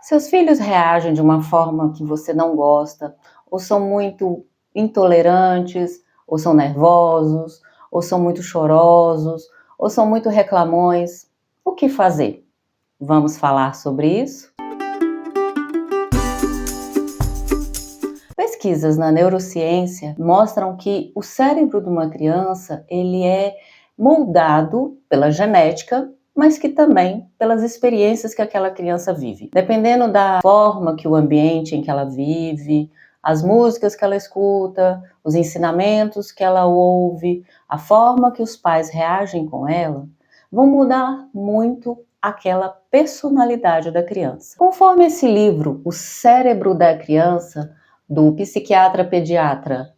Seus filhos reagem de uma forma que você não gosta, ou são muito intolerantes, ou são nervosos, ou são muito chorosos, ou são muito reclamões. O que fazer? Vamos falar sobre isso? Pesquisas na neurociência mostram que o cérebro de uma criança, ele é moldado pela genética, mas que também pelas experiências que aquela criança vive. Dependendo da forma que o ambiente em que ela vive, as músicas que ela escuta, os ensinamentos que ela ouve, a forma que os pais reagem com ela, vão mudar muito aquela personalidade da criança. Conforme esse livro, O Cérebro da Criança, do psiquiatra pediatra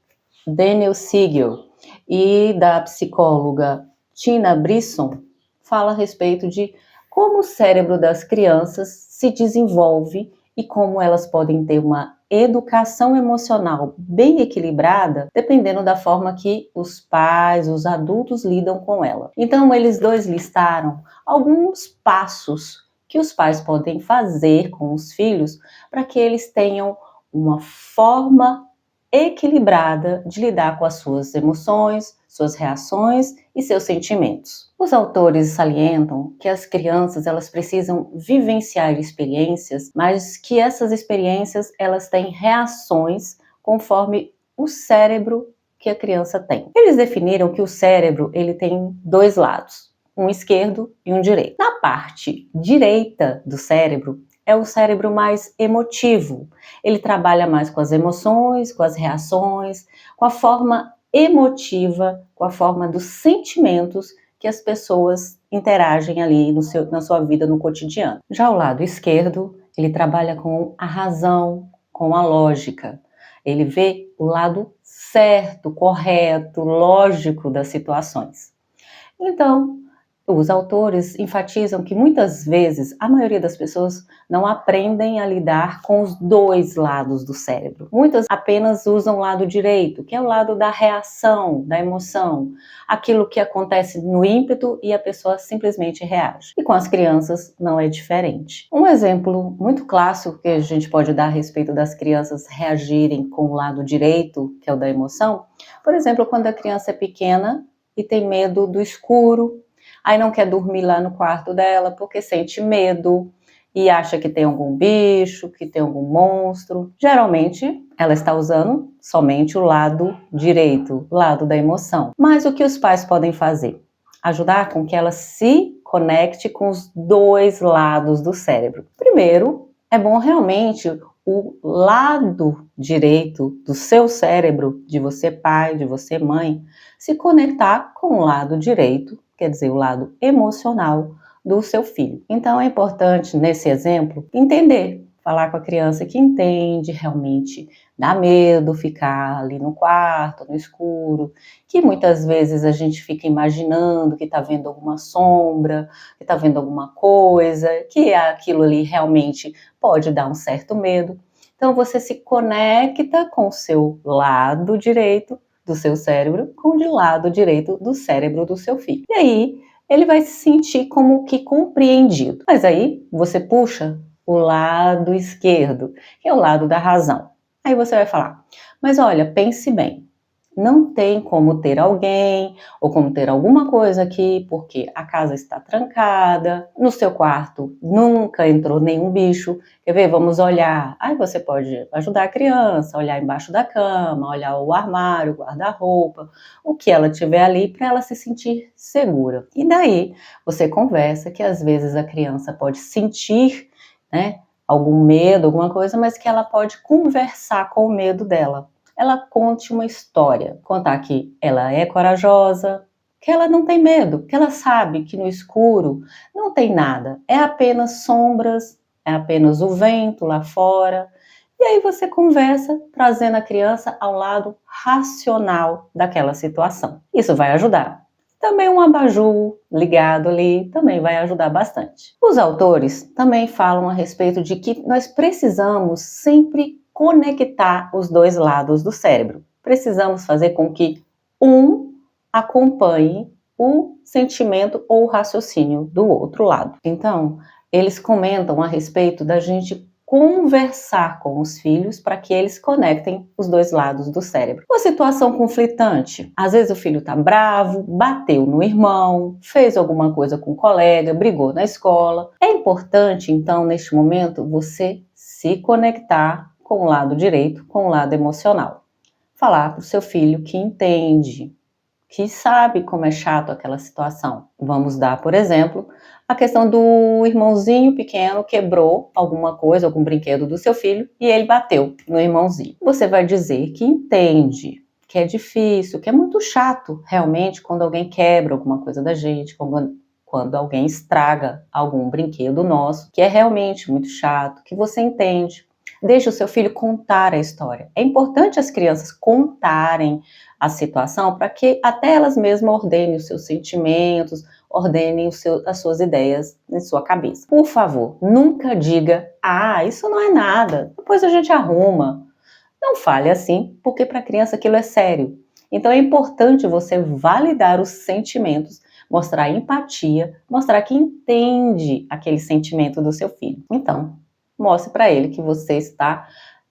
Daniel Siegel e da psicóloga Tina Brisson, fala a respeito de como o cérebro das crianças se desenvolve e como elas podem ter uma educação emocional bem equilibrada, dependendo da forma que os pais, os adultos lidam com ela. Então, eles dois listaram alguns passos que os pais podem fazer com os filhos para que eles tenham uma forma equilibrada de lidar com as suas emoções, suas reações e seus sentimentos. Os autores salientam que as crianças elas precisam vivenciar experiências, mas que essas experiências elas têm reações conforme o cérebro que a criança tem. Eles definiram que o cérebro ele tem dois lados, um esquerdo e um direito. Na parte direita do cérebro é o cérebro mais emotivo. Ele trabalha mais com as emoções, com as reações, com a forma emotiva, com a forma dos sentimentos que as pessoas interagem ali na sua vida no cotidiano. Já o lado esquerdo, ele trabalha com a razão, com a lógica. Ele vê o lado certo, correto, lógico das situações. Então, os autores enfatizam que muitas vezes a maioria das pessoas não aprendem a lidar com os dois lados do cérebro. Muitas apenas usam o lado direito, que é o lado da reação, da emoção, aquilo que acontece no ímpeto e a pessoa simplesmente reage. E com as crianças não é diferente. Um exemplo muito clássico que a gente pode dar a respeito das crianças reagirem com o lado direito, que é o da emoção, por exemplo, quando a criança é pequena e tem medo do escuro, aí não quer dormir lá no quarto dela porque sente medo e acha que tem algum bicho, que tem algum monstro. Geralmente, ela está usando somente o lado direito, o lado da emoção. Mas o que os pais podem fazer? Ajudar com que ela se conecte com os dois lados do cérebro. Primeiro, é bom realmente o lado direito do seu cérebro, de você pai, de você mãe, se conectar com o lado direito, quer dizer, o lado emocional do seu filho. Então é importante, nesse exemplo, entender, falar com a criança que entende realmente, dá medo ficar ali no quarto, no escuro, que muitas vezes a gente fica imaginando que está vendo alguma sombra, que está vendo alguma coisa, que aquilo ali realmente pode dar um certo medo. Então você se conecta com o seu lado direito do seu cérebro com o lado direito do cérebro do seu filho. E aí ele vai se sentir como que compreendido. Mas aí você puxa o lado esquerdo, que é o lado da razão. Aí você vai falar, mas olha, pense bem, não tem como ter alguém ou como ter alguma coisa aqui porque a casa está trancada, no seu quarto nunca entrou nenhum bicho. Quer ver? Vamos olhar. Aí você pode ajudar a criança, olhar embaixo da cama, olhar o armário, o guarda-roupa, o que ela tiver ali para ela se sentir segura. E daí você conversa que às vezes a criança pode sentir, né, algum medo, alguma coisa, mas que ela pode conversar com o medo dela. Ela conte uma história, contar que ela é corajosa, que ela não tem medo, que ela sabe que no escuro não tem nada, é apenas sombras, é apenas o vento lá fora. E aí você conversa, trazendo a criança ao lado racional daquela situação. Isso vai ajudar. Também um abajur ligado ali também vai ajudar bastante. Os autores também falam a respeito de que nós precisamos sempre conectar os dois lados do cérebro. Precisamos fazer com que um acompanhe o sentimento ou o raciocínio do outro lado. Então, eles comentam a respeito da gente conversar com os filhos para que eles conectem os dois lados do cérebro. Uma situação conflitante. Às vezes o filho está bravo, bateu no irmão, fez alguma coisa com o colega, brigou na escola. É importante, então, neste momento, você se conectar com o lado direito, com o lado emocional. Falar para o seu filho que entende, que sabe como é chato aquela situação. Vamos dar, por exemplo, a questão do irmãozinho pequeno quebrou alguma coisa, algum brinquedo do seu filho e ele bateu no irmãozinho. Você vai dizer que entende, que é difícil, que é muito chato realmente quando alguém quebra alguma coisa da gente, quando alguém estraga algum brinquedo nosso, que é realmente muito chato, que você entende. Deixe o seu filho contar a história. É importante as crianças contarem a situação para que até elas mesmas ordenem os seus sentimentos, ordenem as suas ideias em sua cabeça. Por favor, nunca diga, isso não é nada, depois a gente arruma. Não fale assim, porque para a criança aquilo é sério. Então é importante você validar os sentimentos, mostrar empatia, mostrar que entende aquele sentimento do seu filho. Então, mostre para ele que você está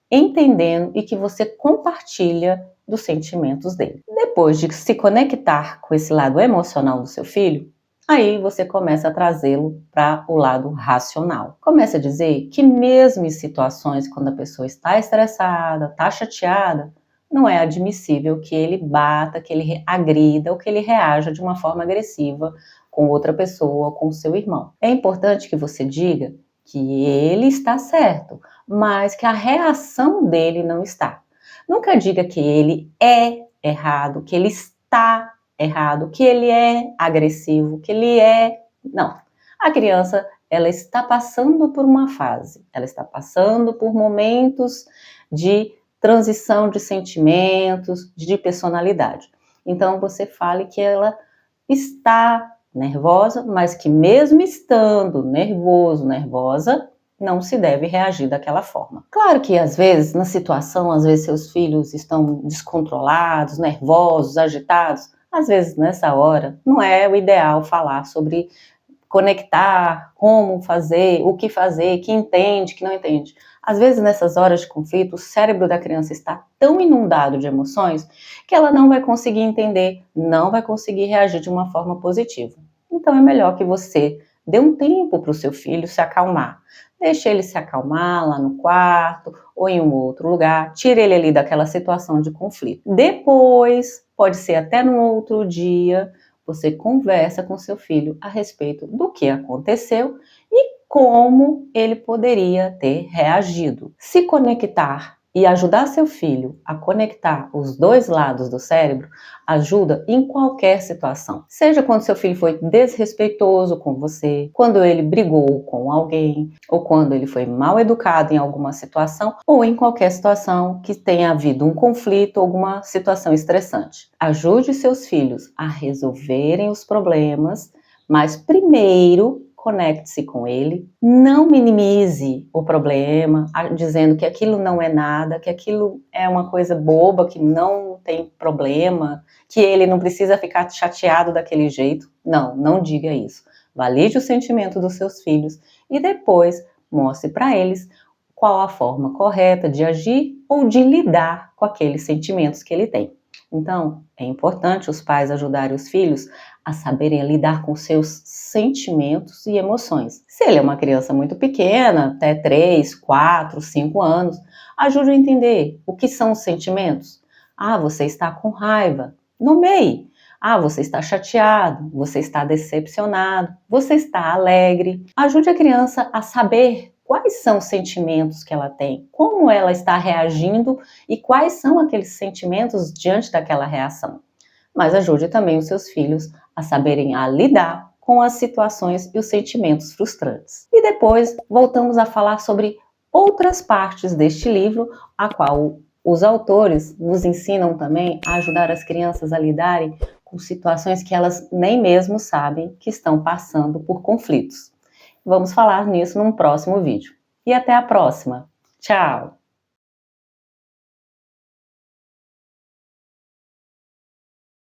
entendendo e que você compartilha dos sentimentos dele. Depois de se conectar com esse lado emocional do seu filho, aí você começa a trazê-lo para o lado racional. Começa a dizer que mesmo em situações quando a pessoa está estressada, está chateada, não é admissível que ele bata, que ele agrida ou que ele reaja de uma forma agressiva com outra pessoa, com o seu irmão. É importante que você diga que ele está certo, mas que a reação dele não está. Nunca diga que ele é errado, que ele está errado, que ele é agressivo, que ele é... Não. A criança, ela está passando por uma fase, ela está passando por momentos de transição de sentimentos, de personalidade. Então, você fale que ela está nervosa, mas que mesmo estando nervoso, nervosa, não se deve reagir daquela forma. Claro que às vezes, na situação, às vezes seus filhos estão descontrolados, nervosos, agitados, às vezes nessa hora não é o ideal falar sobre conectar, como fazer, o que fazer, que entende, que não entende. Às vezes, nessas horas de conflito, o cérebro da criança está tão inundado de emoções que ela não vai conseguir entender, não vai conseguir reagir de uma forma positiva. Então, é melhor que você dê um tempo para o seu filho se acalmar. Deixe ele se acalmar lá no quarto ou em um outro lugar. Tire ele ali daquela situação de conflito. Depois, pode ser até no outro dia, você conversa com seu filho a respeito do que aconteceu e como ele poderia ter reagido. Se conectar e ajudar seu filho a conectar os dois lados do cérebro ajuda em qualquer situação. Seja quando seu filho foi desrespeitoso com você, quando ele brigou com alguém, ou quando ele foi mal educado em alguma situação, ou em qualquer situação que tenha havido um conflito ou alguma situação estressante. Ajude seus filhos a resolverem os problemas, mas primeiro conecte-se com ele, não minimize o problema, dizendo que aquilo não é nada, que aquilo é uma coisa boba, que não tem problema, que ele não precisa ficar chateado daquele jeito. Não, não diga isso. Valide o sentimento dos seus filhos e depois mostre para eles qual a forma correta de agir ou de lidar com aqueles sentimentos que ele tem. Então, é importante os pais ajudarem os filhos a saberem lidar com seus sentimentos e emoções. Se ele é uma criança muito pequena, até 3, 4, 5 anos, ajude a entender o que são os sentimentos. Você está com raiva. Nomeie. Você está chateado, você está decepcionado, você está alegre. Ajude a criança a saber quais são os sentimentos que ela tem, como ela está reagindo e quais são aqueles sentimentos diante daquela reação. Mas ajude também os seus filhos a saberem lidar com as situações e os sentimentos frustrantes. E depois voltamos a falar sobre outras partes deste livro, a qual os autores nos ensinam também a ajudar as crianças a lidarem com situações que elas nem mesmo sabem que estão passando por conflitos. Vamos falar nisso num próximo vídeo. E até a próxima. Tchau!